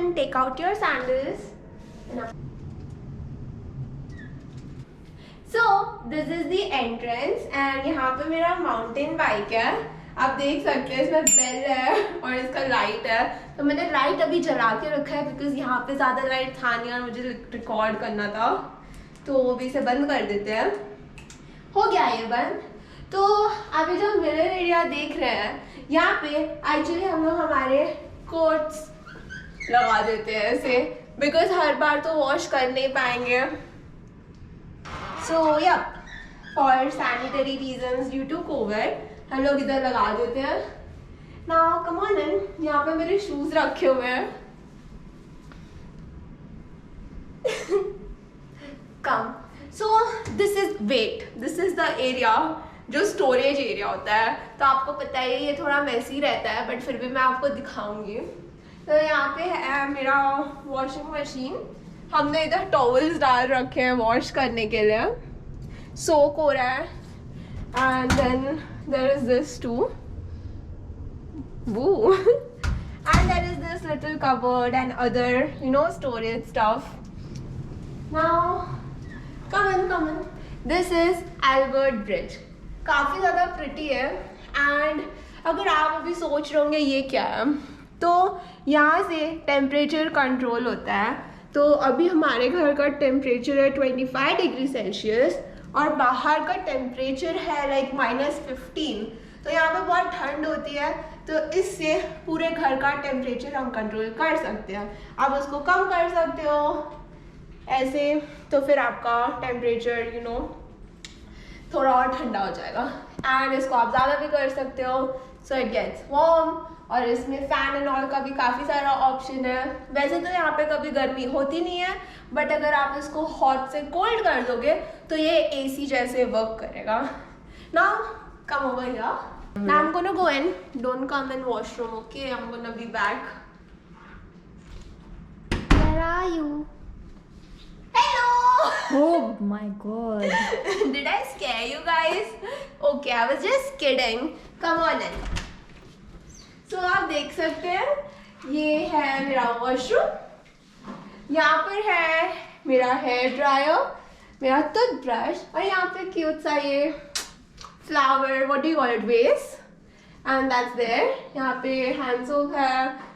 and take out your sandals. So this is the entrance and यहाँ पे मेरा mountain bike है. आप देख सकते हैं इसमें बेल है और इसका लाइट है. तो मैंने लाइट अभी जला के रखा है बिकॉज यहाँ पे ज़्यादा लाइट था नहीं और मुझे रिकॉर्ड करना था. तो अभी इसे बंद कर देते हैं. हो गया ये बंद. तो अभी जो मिरर एरिया देख रहे हैं यहाँ पे एक्चुअली हम लोग हमारे कोट्स लगा देते हैं ऐसे बिकॉज हर बार तो वॉश कर नहीं पाएंगे. So yeah for sanitary reasons due to Covid हम लोग इधर लगा देते हैं. Now come on in. यहाँ पे मेरे शूज रखे हुए हैं. Come. So this is the area जो स्टोरेज एरिया होता है. तो आपको पता है ये थोड़ा मेसी रहता है बट फिर भी मैं आपको दिखाऊंगी. तो यहाँ पे है मेरा वॉशिंग मशीन. हमने इधर टॉवल्स डाल रखे हैं वॉश करने के लिए. सोक हो रहा है. And then there is this too. Woo. And there is this little cupboard and other storage stuff. Now come in. This is Albert Bridge. काफ़ी ज़्यादा प्रिटी है. एंड अगर आप अभी सोच रहे होंगे ये क्या है तो यहाँ से टेम्परेचर कंट्रोल होता है. तो अभी हमारे घर का टेम्परेचर है 25 डिग्री सेल्सियस और बाहर का टेम्परेचर है लाइक -15. तो यहाँ पे बहुत ठंड होती है तो इससे पूरे घर का टेम्परेचर हम कंट्रोल कर सकते हैं. आप उसको कम कर सकते हो ऐसे तो फिर आपका टेम्परेचर थोड़ा और ठंडा हो जाएगा. एंड इसको आप ज़्यादा भी कर सकते हो सो इट गेट्स वार्म. और इसमें फ़ैन एंड ऑल का भी काफ़ी सारा ऑप्शन है. वैसे तो यहाँ पे कभी गर्मी होती नहीं है बट अगर आप इसको हॉट से कोल्ड कर दोगे तो ये एसी जैसे वर्क करेगा. Now come over here. Now I'm gonna go in. Don't come in washroom, okay? I'm gonna be back. Where are you? Hello! Oh my god. Did I scare you guys? Okay, I was just kidding. Come on in. So आप देख सकते हैं ये है मेरा washroom. यहाँ पर है मेरा हेयर ड्रायर, मेरा टूथब्रश और यहाँ पे क्यूट सा ये flower, what do you call it, vase, and that's there. यहाँ पे hand soap है,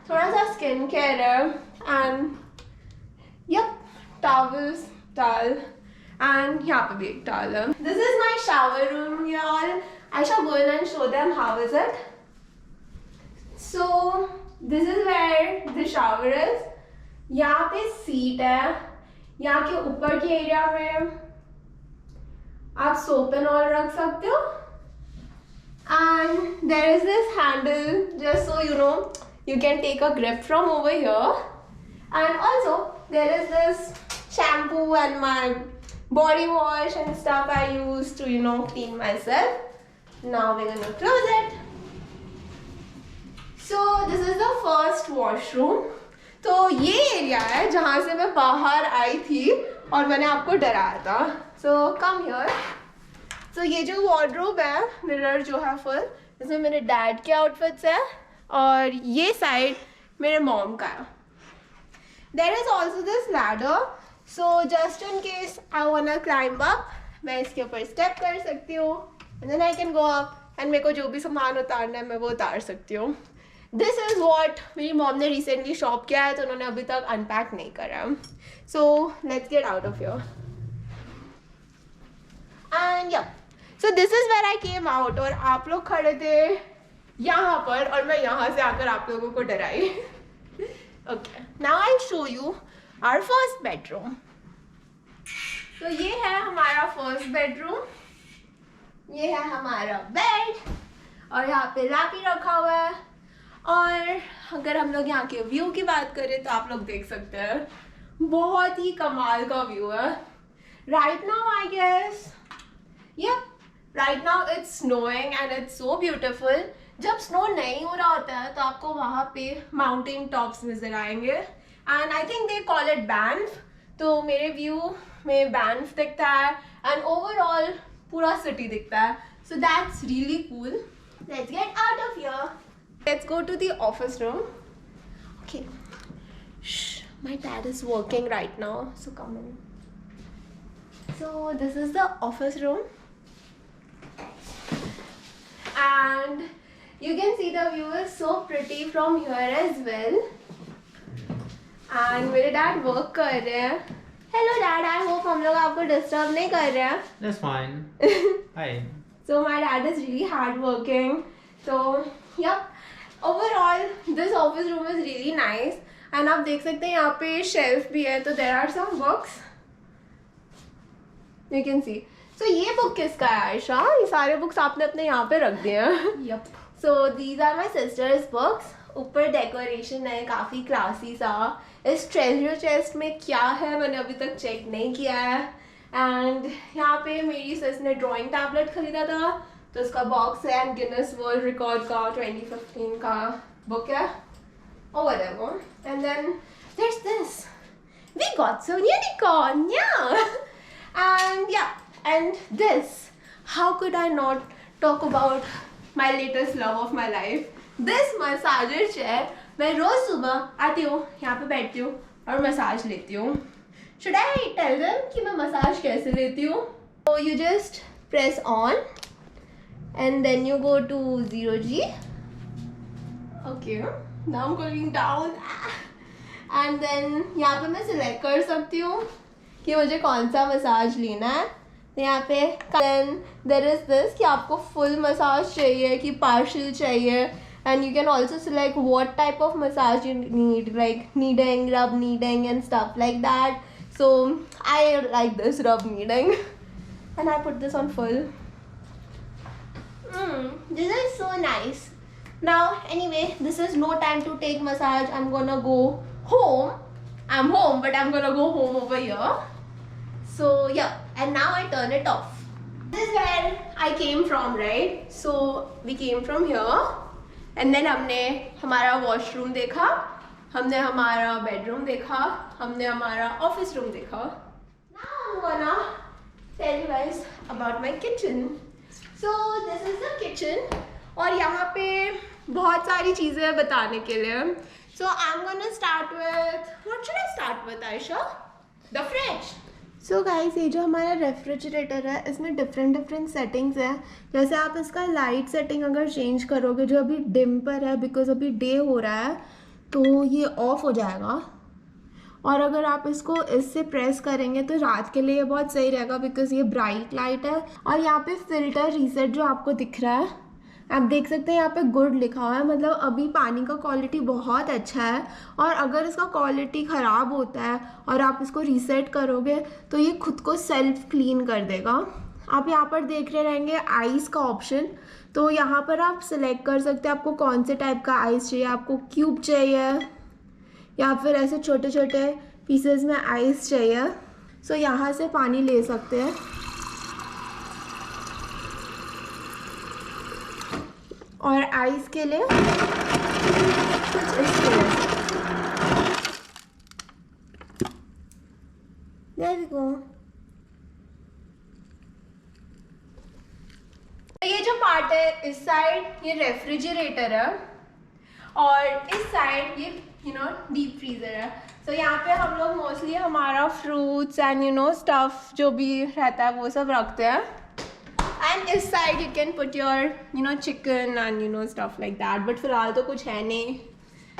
थोड़ा सा skin care है, and yep, towels, towel, and यहाँ पे भी एक towel है. This is my shower room, y'all. I shall go in and show them how is it. So this is where the shower is. यहाँ पे seat है. यहाँ के ऊपर के एरिया में आप soap and all रख सकते हो. And there is this handle just so you can take a grip from over here. And also there is this shampoo and my body wash and stuff I use to clean myself. Now we're gonna close it. So this is the first washroom. तो ये area है जहाँ से मैं बाहर आई थी और मैंने आपको डराया था. So come here. तो ये जो वार्डरोब है मिरर जो है फुल इसमें मेरे डैड के आउटफिट्स है और ये साइड मेरे मॉम का है. There is also this ladder so just in case I want to climb up मैं इसके ऊपर स्टेप कर सकती हूँ and then I can go up एंड मेरे को जो भी सामान उतारना है मैं वो उतार सकती हूँ. दिस इज़ वॉट मेरी मॉम ने रिसेंटली शॉप किया है तो उन्होंने अभी तक अनपैक नहीं करा. So let's get out of here. And yeah so this is where I came out और आप लोग खड़े थे यहाँ पर और मैं यहाँ से आकर आप लोगों को डराई. Okay now I show you our first bedroom. तो ये है हमारा फर्स्ट बेडरूम. ये है हमारा बेड और यहाँ पे लैपी रखा हुआ है. और अगर हम लोग यहाँ के व्यू की बात करें तो आप लोग देख सकते हैं बहुत ही कमाल का व्यू है. Right now I guess yep right now it's snowing and it's so beautiful. जब स्नो नहीं हो रहा होता है तो आपको वहाँ पे माउंटेन टॉप्स नजर आएंगे and I think they call it Banff. तो मेरे व्यू में बैंफ दिखता है एंड ओवरऑल पूरा सिटी दिखता है. So that's really cool. Let's get out of here. Let's go to the office room. Okay Shh, my dad is working right now, so come in. So this is the office room, and you can see the view is so pretty from here as well. And मेरे dad work कर रहे हैं. Hello dad, I hope हम लोग आपको disturb नहीं कर रहे हैं. That's fine. Hi. So my dad is really hardworking. So yep, overall this office room is really nice. And आप देख सकते हैं यहाँ पे shelf भी है, तो there are some books. You can see. So ये book किसका है आयशा? ये सारे books आपने अपने यहाँ पे रख दिए हैं. Yup. So these are my sister's books. ऊपर डेकोरेशन है काफ़ी क्लासी सा. इस ट्रेजर चेस्ट में क्या है मैंने अभी तक चेक नहीं किया है. एंड यहाँ पे मेरी सिस ने ड्राइंग टैबलेट खरीदा था, तो उसका बॉक्स है. एंड गिनेस वर्ल्ड रिकॉर्ड का 2015 का बुक है, or whatever. And then there's this. We got some unicorn, yeah. And yeah, and this. How could I not talk about my latest love of my life? This massager chair. मैं रोज सुबह आती हूँ, यहाँ पे बैठती हूँ और मसाज लेती हूँ. Should I tell them कि मैं मसाज कैसे लेती हूँ? So you just press on and then you go to 0G. Okay, now I'm going down. And then यहाँ पे मैं select कर सकती हूँ कि मुझे कौन सा मसाज लेना है. तो यहाँ पे then there is this कि आपको full मसाज चाहिए कि partial चाहिए. And you can also select what type of massage you need, like kneading, rub kneading and stuff like that. So I like this rub kneading. And I put this on full. This is so nice. Now anyway, this is no time to take massage. I'm gonna go home. I'm home, but I'm gonna go home over here. So yeah, and now I turn it off. This is where I came from, right? So we came from here. And then हमने हमारा washroom देखा, हमने हमारा bedroom देखा, हमने हमारा office room देखा. Now I'm gonna tell you guys about my kitchen. So this is the kitchen. और यहाँ पे बहुत सारी चीज़ें बताने के लिए. So I'm gonna start with, what should I start with Aisha? The fridge. So guys, ये जो हमारा रेफ्रिजरेटर है इसमें डिफरेंट सेटिंग्स है. जैसे आप इसका लाइट सेटिंग अगर चेंज करोगे, जो अभी डिम पर है बिकॉज अभी डे हो रहा है, तो ये ऑफ हो जाएगा. और अगर आप इसको इससे प्रेस करेंगे तो रात के लिए ये बहुत सही रहेगा बिकॉज ये ब्राइट लाइट है. और यहाँ पे फिल्टर रीसेट जो आपको दिख रहा है, आप देख सकते हैं यहाँ पे गुड लिखा हुआ है, मतलब अभी पानी का क्वालिटी बहुत अच्छा है. और अगर इसका क्वालिटी ख़राब होता है और आप इसको रीसेट करोगे तो ये खुद को सेल्फ क्लीन कर देगा. आप यहाँ पर देख रहे रहेंगे आइस का ऑप्शन, तो यहाँ पर आप सिलेक्ट कर सकते हैं आपको कौन से टाइप का आइस चाहिए. आपको क्यूब चाहिए या फिर ऐसे छोटे छोटे पीसेस में आइस चाहिए. सो यहाँ से पानी ले सकते हैं. और आइस के लिए कुछ इस तरह. There we go. ये जो पार्ट है इस साइड ये रेफ्रिजरेटर है और इस साइड ये डीप फ्रीजर है. तो यहाँ पे हम लोग मोस्टली हमारा फ्रूट्स एंड स्टफ जो भी रहता है वो सब रखते हैं. And इस side you can put your chicken and stuff like that. But फिलहाल तो कुछ है नहीं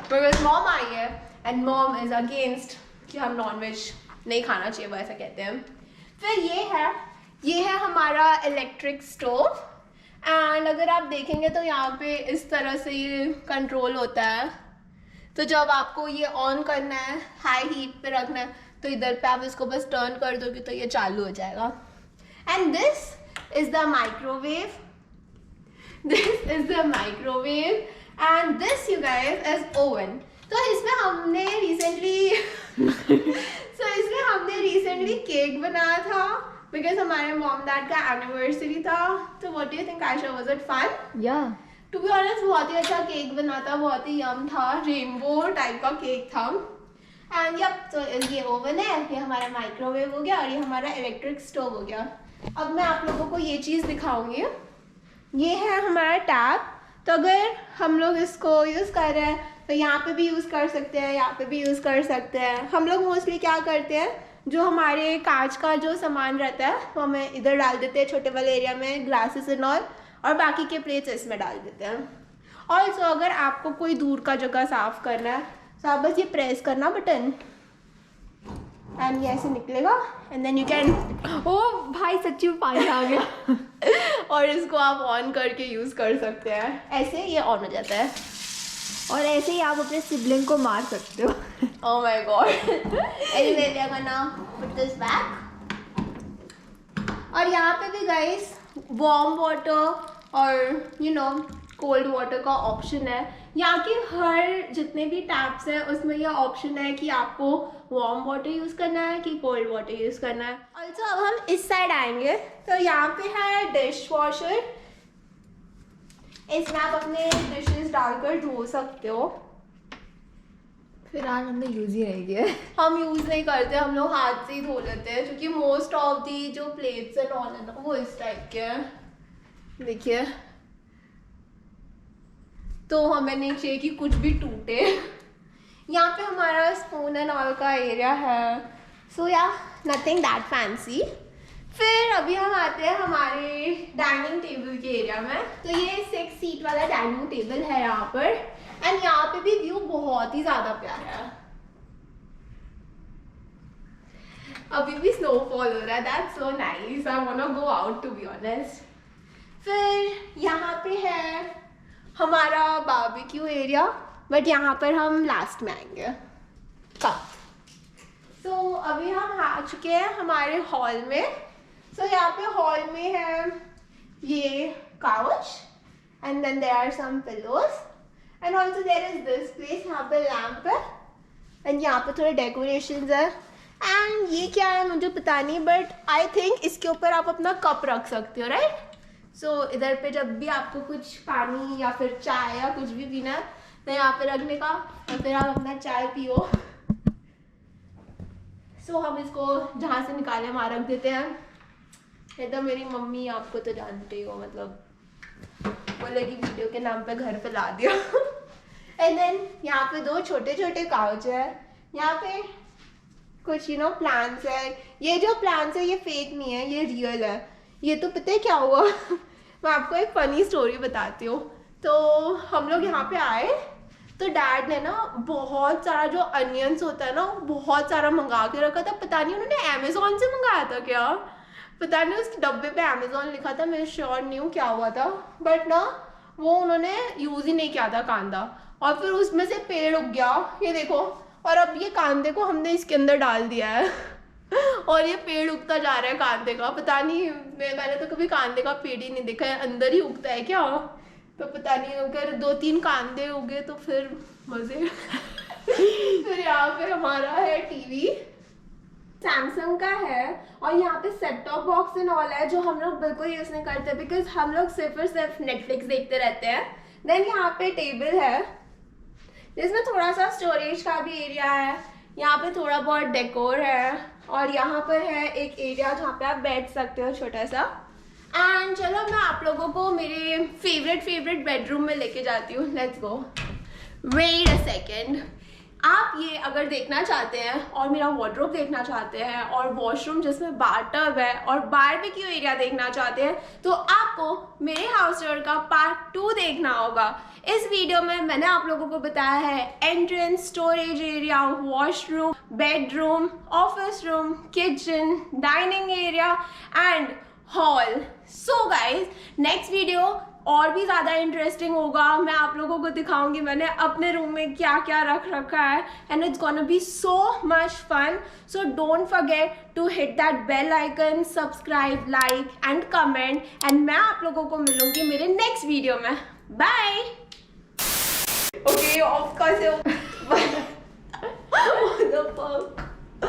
because mom आई है and mom is against कि हम नॉनवेज नहीं खाना चाहिए, वो ऐसा कहते हैं. फिर ये है हमारा इलेक्ट्रिक स्टोव. एंड अगर आप देखेंगे तो यहाँ पे इस तरह से ये कंट्रोल होता है. तो जब आपको ये ऑन करना है, हाई हीट पे रखना है, तो इधर पे आप इसको बस टर्न कर दोगे तो ये चालू हो जाएगा. And this is the microwave. This is the microwave and this you guys is oven. तो इसमें हमने recently केक बनाया था because हमारे मॉम डैड का एनिवर्सरी था. तो what do you think Aisha, was it fun? Yeah. To be honest बहुत ही अच्छा केक बना था, बहुत ही यम था, रेनबो टाइप का केक था. एंड यप, तो ये ओवन है, ये हमारा माइक्रोवेव हो गया और ये हमारा इलेक्ट्रिक स्टोव हो गया. अब मैं आप लोगों को ये चीज़ दिखाऊंगी. ये है हमारा टैप. तो अगर हम लोग इसको यूज़ कर रहे हैं तो यहाँ पे भी यूज़ कर सकते हैं, यहाँ पे भी यूज़ कर सकते हैं। हम लोग मोस्टली क्या करते हैं, जो हमारे कांच का जो सामान रहता है वो हमें इधर डाल देते हैं छोटे वाले एरिया में, ग्लासेस एंड और बाकी के प्लेट्स इसमें डाल देते हैं। ऑल्सो अगर आपको कोई दूर का जगह साफ़ करना है तो आप बस ये प्रेस करना बटन एंड ये ऐसे निकलेगा एंड देन यू कैन, ओ भाई सच्ची में पानी आ गया। और इसको आप ऑन करके यूज़ कर सकते हैं। ऐसे ये ऑन हो जाता है और ऐसे ही आप अपने सिबलिंग को मार सकते हो। Oh my god. Anyway, we are gonna put this back. और यहाँ पे भी गाइस वार्म वाटर और यू नो कोल्ड वाटर का ऑप्शन है। यहाँ के हर जितने भी टैप्स हैं उसमें यह ऑप्शन है कि आपको वार्म वाटर यूज़ करना है कि कोल्ड वाटर यूज़ करना है। ऑल्सो अब हम इस साइड आएंगे तो यहाँ पे है डिश वॉशर। इसमें आप अपने डिशेस डालकर धो सकते हो। फिलहाल हमने यूज़ ही नहीं किया। हम यूज़ नहीं करते, हम लोग हाथ से ही धो लेते हैं क्योंकि मोस्ट ऑफ दी जो प्लेट्स एंड ऑल है ना वो इस टाइप के हैं। देखिए, तो हमें नहीं चाहिए कि कुछ भी टूटे। यहाँ पे हमारा स्पून एंड ऑल का एरिया है। सो या नथिंग दैट फैंसी। फिर अभी हम आते हैं हमारे डाइनिंग टेबल के एरिया में। तो ये 6 सीट वाला डाइनिंग टेबल है यहाँ पर एंड यहाँ पे भी व्यू बहुत ही ज़्यादा प्यारा है। अभी भी स्नोफॉल हो रहा है, that's so nice, I want to go out to be honest. फिर यहाँ पे है हमारा बारबेक्यू एरिया, बट यहाँ पर हम लास्ट में आएंगे कब। सो अभी हम आ चुके हैं हमारे हॉल में। सो यहाँ पे हॉल में है ये couch and then there are some pillows and also there is this place. यहाँ पे लैम्प है एंड यहाँ पे थोड़े डेकोरेशंस है एंड ये क्या है मुझे पता नहीं, बट आई थिंक इसके ऊपर आप अपना कप रख सकते हो, राइट। सो इधर पे जब भी आपको कुछ पानी या फिर चाय या कुछ भी पीना है तो यहाँ पे रखने का और फिर आप अपना चाय पियो। सो हम इसको जहाँ से निकाले वहाँ रख देते हैं। ये तो मेरी मम्मी, आपको तो जानते ही हो, मतलब बोलेगी वीडियो के नाम पे घर पे ला दिया। एंड देन यहाँ पे 2 छोटे छोटे काउच है। यहाँ पे कुछ प्लांट्स है। ये जो प्लांट्स है ये फेक नहीं है, ये रियल है। ये तो पता है क्या हुआ मैं आपको एक फ़नी स्टोरी बताती हूँ। तो हम लोग यहाँ पे आए तो डैड ने ना बहुत सारा जो अनियंस होता है ना बहुत सारा मंगा के रखा था। पता नहीं उन्होंने अमेज़ॉन से मंगाया था क्या, पता नहीं उस डब्बे पे अमेज़ॉन लिखा था, मैं श्योर नहीं हूँ क्या हुआ था, बट ना वो उन्होंने यूज़ ही नहीं किया था कांदा और फिर उसमें से पेड़ उग गया, ये देखो। और अब ये कांदे को हमने इसके अंदर डाल दिया है और ये पेड़ उगता जा रहा है कांदे का। पता नहीं, मैंने तो कभी कांदे का पेड़ ही नहीं देखा है, अंदर ही उगता है क्या, तो पता नहीं। अगर 2-3 कांदे उगे तो फिर मज़े। फिर यहाँ पे हमारा है टीवी, सैमसंग का है और यहाँ पे set top box and all है जो हम लोग बिल्कुल यूज़ नहीं करते बिकॉज हम लोग सिर्फ और सिर्फ नेटफ्लिक्स देखते रहते हैं। देन यहाँ पे टेबल है जिसमें थोड़ा सा स्टोरेज का भी एरिया है। यहाँ पे थोड़ा बहुत डेकोर है और यहाँ पर है एक एरिया जहाँ पे आप बैठ सकते हो छोटा सा। एंड चलो मैं आप लोगों को मेरे फेवरेट बेडरूम में लेके जाती हूँ। Let's go. Wait a second. आप ये अगर देखना चाहते हैं और मेरा वार्डरोब देखना चाहते हैं और वॉशरूम जिसमें बाथटब है और बारबेक्यू एरिया देखना चाहते हैं तो आपको मेरे हाउस टूर का पार्ट 2 देखना होगा। इस वीडियो में मैंने आप लोगों को बताया है entrance, storage area, washroom, bedroom, office room, kitchen, dining area and hall. So guys next video और भी ज़्यादा इंटरेस्टिंग होगा। मैं आप लोगों को दिखाऊंगी मैंने अपने रूम में क्या क्या रख रखा है and it's gonna be so much fun. So don't forget to hit that bell icon, subscribe, like and comment and मैं आप लोगों को मिलूंगी मेरे नेक्स्ट वीडियो में। बाय। ओके ऑफ कैसे